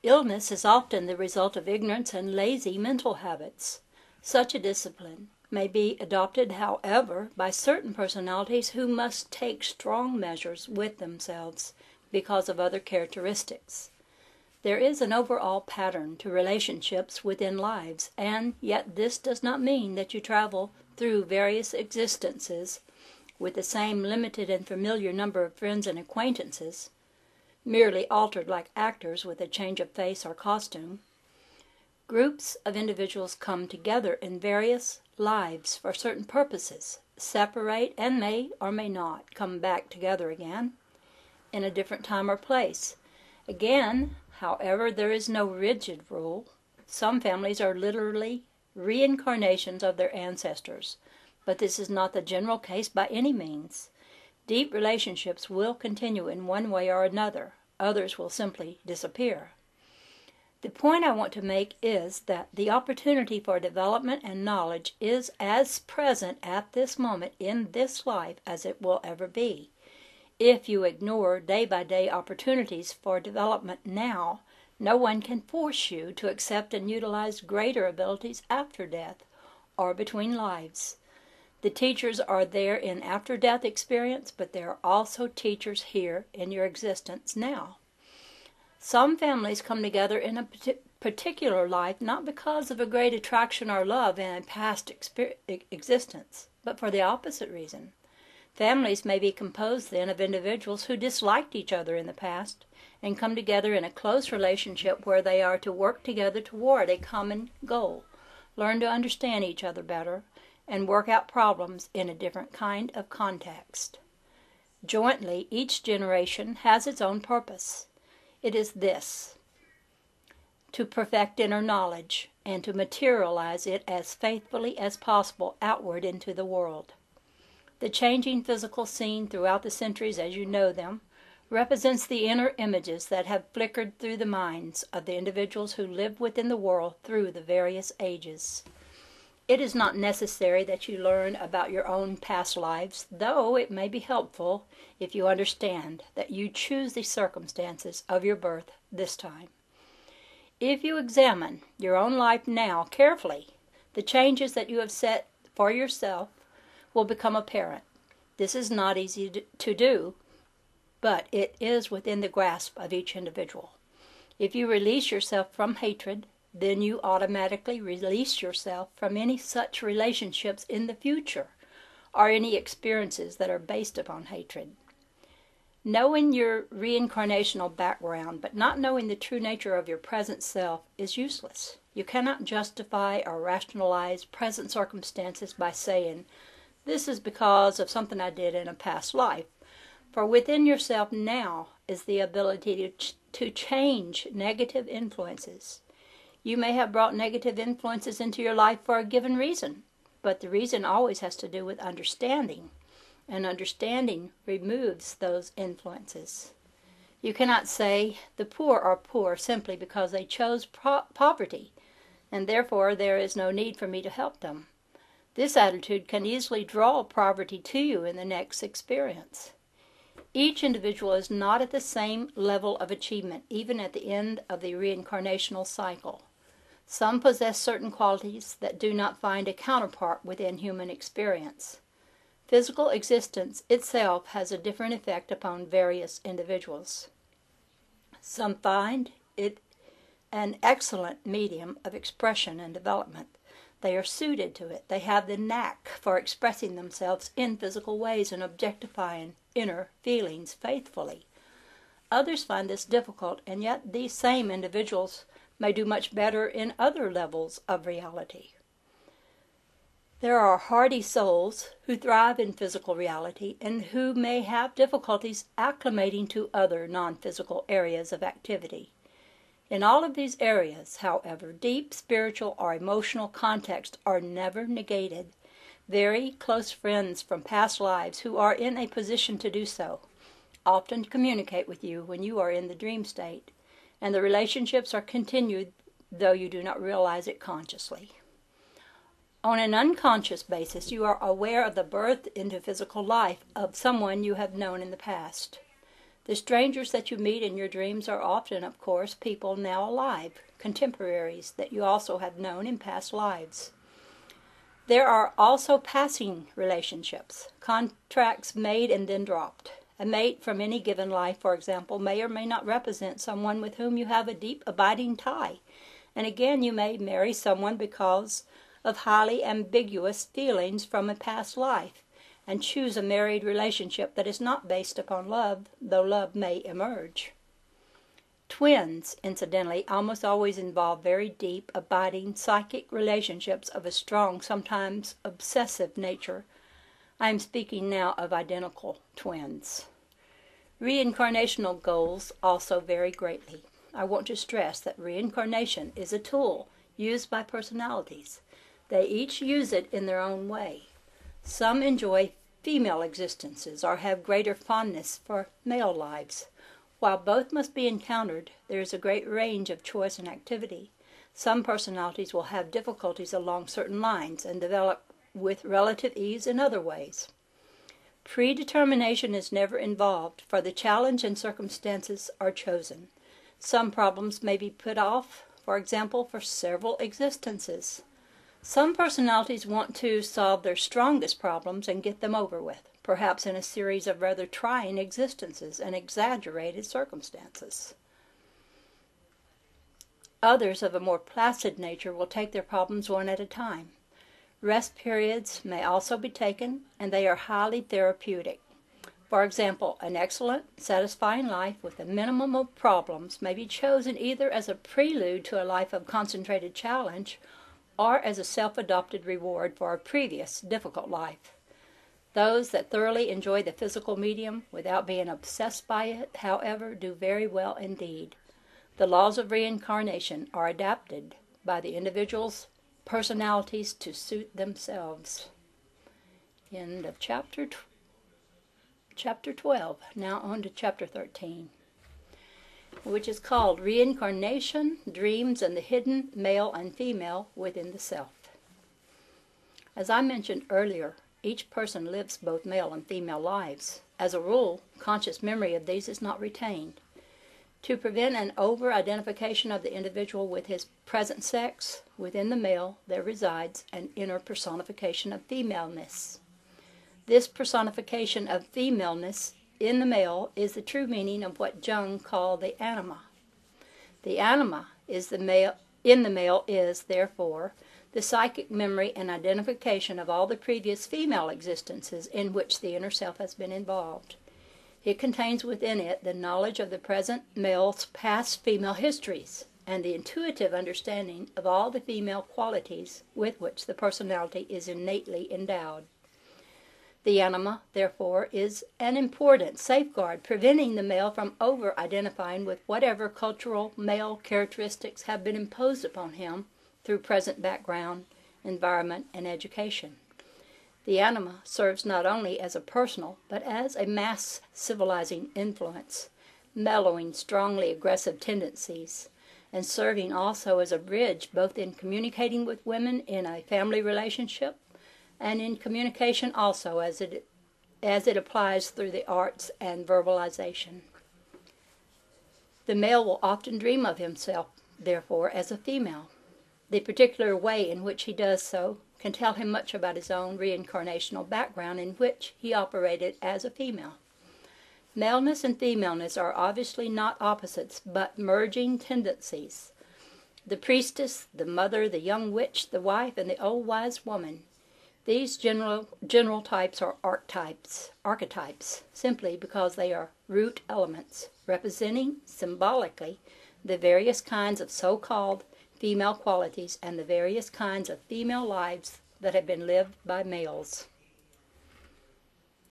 Illness is often the result of ignorance and lazy mental habits. Such a discipline may be adopted, however, by certain personalities who must take strong measures with themselves because of other characteristics. There is an overall pattern to relationships within lives, and yet this does not mean that you travel through various existences with the same limited and familiar number of friends and acquaintances, merely altered like actors with a change of face or costume. Groups of individuals come together in various lives for certain purposes, separate, and may or may not come back together again in a different time or place. Again, however, there is no rigid rule. Some families are literally reincarnations of their ancestors, but this is not the general case by any means. Deep relationships will continue in one way or another. Others will simply disappear. The point I want to make is that the opportunity for development and knowledge is as present at this moment in this life as it will ever be. If you ignore day-by-day opportunities for development now, no one can force you to accept and utilize greater abilities after death or between lives. The teachers are there in after-death experience, but there are also teachers here in your existence now. Some families come together in a particular life not because of a great attraction or love in a past existence, but for the opposite reason. Families may be composed then of individuals who disliked each other in the past and come together in a close relationship where they are to work together toward a common goal, learn to understand each other better, and work out problems in a different kind of context. Jointly, each generation has its own purpose. It is this: to perfect inner knowledge and to materialize it as faithfully as possible outward into the world. The changing physical scene throughout the centuries as you know them represents the inner images that have flickered through the minds of the individuals who live within the world through the various ages. It is not necessary that you learn about your own past lives, though it may be helpful if you understand that you choose the circumstances of your birth this time. If you examine your own life now carefully, the changes that you have set for yourself will become apparent. This is not easy to do, but it is within the grasp of each individual. If you release yourself from hatred, then you automatically release yourself from any such relationships in the future or any experiences that are based upon hatred. Knowing your reincarnational background but not knowing the true nature of your present self is useless. You cannot justify or rationalize present circumstances by saying, "This is because of something I did in a past life." For within yourself now is the ability to change negative influences. You may have brought negative influences into your life for a given reason, but the reason always has to do with understanding, and understanding removes those influences. You cannot say the poor are poor simply because they chose poverty, and therefore there is no need for me to help them. This attitude can easily draw poverty to you in the next experience. Each individual is not at the same level of achievement, even at the end of the reincarnational cycle. Some possess certain qualities that do not find a counterpart within human experience. Physical existence itself has a different effect upon various individuals. Some find it an excellent medium of expression and development. They are suited to it. They have the knack for expressing themselves in physical ways and objectifying inner feelings faithfully. Others find this difficult, and yet these same individuals may do much better in other levels of reality. There are hardy souls who thrive in physical reality and who may have difficulties acclimating to other non-physical areas of activity. In all of these areas, however, deep spiritual or emotional contexts are never negated. Very close friends from past lives who are in a position to do so often communicate with you when you are in the dream state, and the relationships are continued though you do not realize it consciously. On an unconscious basis, you are aware of the birth into physical life of someone you have known in the past. The strangers that you meet in your dreams are often, of course, people now alive, contemporaries that you also have known in past lives. There are also passing relationships, contracts made and then dropped. A mate from any given life, for example, may or may not represent someone with whom you have a deep, abiding tie. And again, you may marry someone because of highly ambiguous feelings from a past life, and choose a married relationship that is not based upon love, though love may emerge. Twins, incidentally, almost always involve very deep, abiding psychic relationships of a strong, sometimes obsessive nature. I am speaking now of identical twins. Reincarnational goals also vary greatly. I want to stress that reincarnation is a tool used by personalities. They each use it in their own way. Some enjoy female existences or have greater fondness for male lives. While both must be encountered, there is a great range of choice and activity. Some personalities will have difficulties along certain lines and develop with relative ease in other ways. Predetermination is never involved, for the challenge and circumstances are chosen. Some problems may be put off, for example, for several existences. Some personalities want to solve their strongest problems and get them over with, perhaps in a series of rather trying existences and exaggerated circumstances. Others of a more placid nature will take their problems one at a time. Rest periods may also be taken, and they are highly therapeutic. For example, an excellent, satisfying life with a minimum of problems may be chosen either as a prelude to a life of concentrated challenge or as a self-adopted reward for a previous difficult life. Those that thoroughly enjoy the physical medium without being obsessed by it, however, do very well indeed. The laws of reincarnation are adapted by the individual's personalities to suit themselves. End of chapter 12. Now on to chapter 13, which is called Reincarnation, Dreams, and the Hidden Male and Female Within the Self. As I mentioned earlier, each person lives both male and female lives. As a rule, conscious memory of these is not retained. To prevent an over-identification of the individual with his present sex, within the male there resides an inner personification of femaleness. This personification of femaleness in the male is the true meaning of what Jung called the anima. The anima is in the male is, therefore, the psychic memory and identification of all the previous female existences in which the inner self has been involved. It contains within it the knowledge of the present male's past female histories and the intuitive understanding of all the female qualities with which the personality is innately endowed. The anima, therefore, is an important safeguard preventing the male from over-identifying with whatever cultural male characteristics have been imposed upon him through present background, environment, and education. The anima serves not only as a personal, but as a mass civilizing influence, mellowing strongly aggressive tendencies, and serving also as a bridge both in communicating with women in a family relationship and in communication also as it applies through the arts and verbalization. The male will often dream of himself, therefore, as a female. The particular way in which he does so can tell him much about his own reincarnational background in which he operated as a female. Maleness and femaleness are obviously not opposites, but merging tendencies. The priestess, the mother, the young witch, the wife, and the old wise woman. These general types are archetypes, simply because they are root elements, representing symbolically the various kinds of so-called female qualities and the various kinds of female lives that have been lived by males.